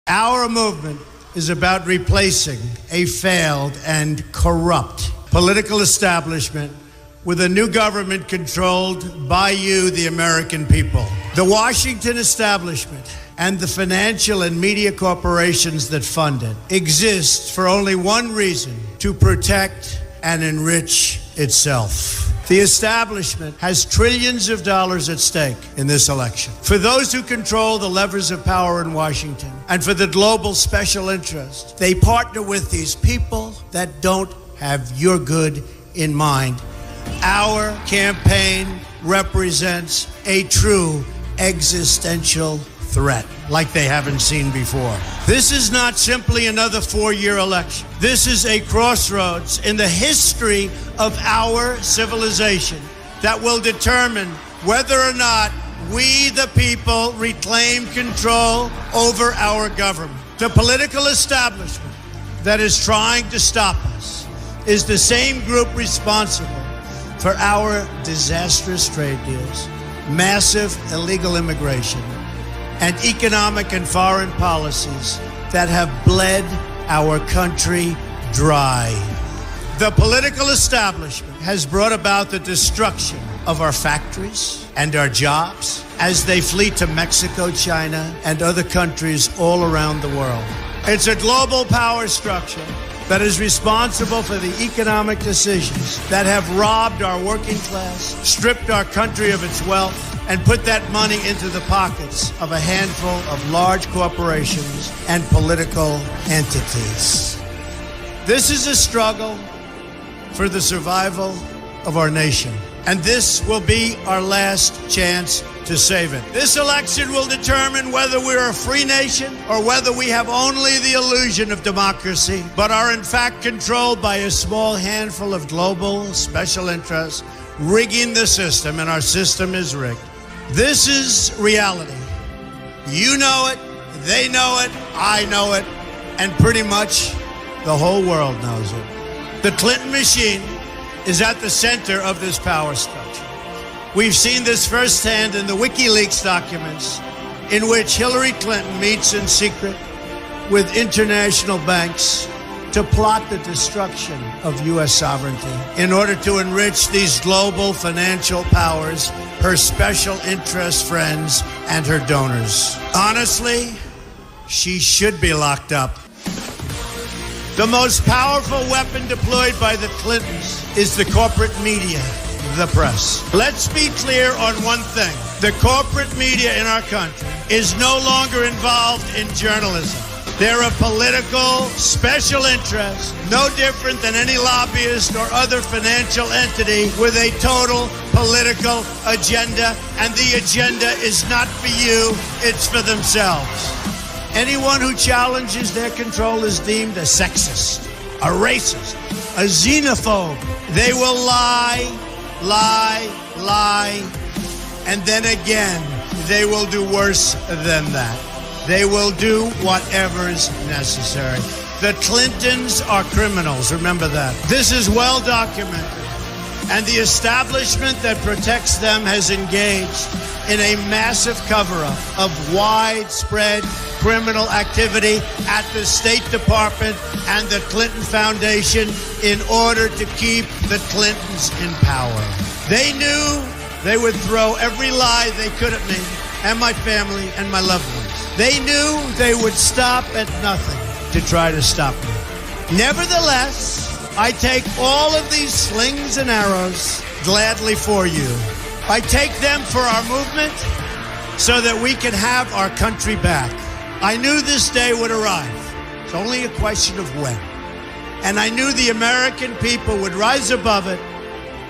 Our movement is about replacing a failed and corrupt political establishment with a new government controlled by you, the American people. The Washington establishment and the financial and media corporations that fund it exist for only one reason: to protect and enrich itself. The establishment has trillions of dollars at stake in this election. For those who control the levers of power in Washington and for the global special interest, they partner with these people that don't have your good in mind. Our campaign represents a true existential threat like they haven't seen before. This is not simply another four-year election. This is a crossroads in the history of our civilization that will determine whether or not we, the people, reclaim control over our government. The political establishment that is trying to stop us is the same group responsible for our disastrous trade deals, massive illegal immigration, and economic and foreign policies that have bled our country dry. The political establishment has brought about the destruction of our factories and our jobs as they flee to Mexico, China, and other countries all around the world. It's a global power structure that is responsible for the economic decisions that have robbed our working class, stripped our country of its wealth, and put that money into the pockets of a handful of large corporations and political entities. This is a struggle for the survival of our nation, and this will be our last chance to save it. This election will determine whether we're a free nation or whether we have only the illusion of democracy, but are in fact controlled by a small handful of global special interests rigging the system, and our system is rigged. This is reality. You know it, they know it, I know it, and pretty much the whole world knows it. The Clinton machine is at the center of this power structure. We've seen this firsthand in the WikiLeaks documents, in which Hillary Clinton meets in secret with international banks to plot the destruction of U.S. sovereignty in order to enrich these global financial powers, her special interest friends, and her donors. Honestly, she should be locked up. The most powerful weapon deployed by the Clintons is the corporate media, the press. Let's be clear on one thing. The corporate media in our country is no longer involved in journalism. They're a political special interest, no different than any lobbyist or other financial entity with a total political agenda, and the agenda is not for you, it's for themselves. Anyone who challenges their control is deemed a sexist, a racist, a xenophobe. They will lie, and then again, they will do worse than that. They will do whatever is necessary. The Clintons are criminals, remember that. This is well documented, and the establishment that protects them has engaged in a massive cover-up of widespread criminal activity at the State Department and the Clinton Foundation in order to keep the Clintons in power. They knew they would throw every lie they could at me and my family and my loved ones. They knew they would stop at nothing to try to stop me. Nevertheless, I take all of these slings and arrows gladly for you. I take them for our movement so that we can have our country back. I knew this day would arrive. It's only a question of when. And I knew the American people would rise above it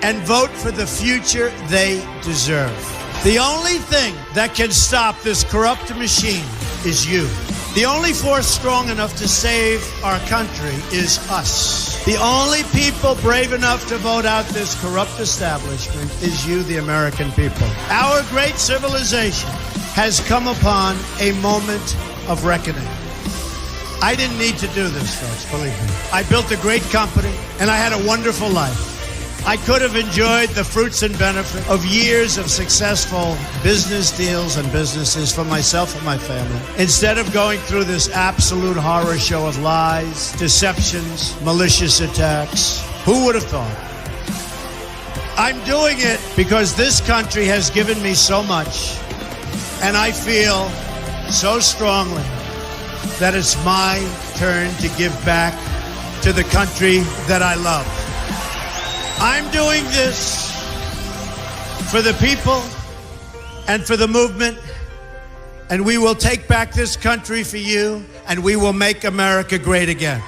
and vote for the future they deserve. The only thing that can stop this corrupt machine is you. The only force strong enough to save our country is us. The only people brave enough to vote out this corrupt establishment is you, the American people. Our great civilization has come upon a moment of reckoning. I didn't need to do this, folks, believe me. I built a great company, and I had a wonderful life. I could have enjoyed the fruits and benefits of years of successful business deals and businesses for myself and my family, instead of going through this absolute horror show of lies, deceptions, malicious attacks. Who would have thought? I'm doing it because this country has given me so much, and I feel so strongly that it's my turn to give back to the country that I love. I'm doing this for the people and for the movement, and we will take back this country for you, and we will make America great again.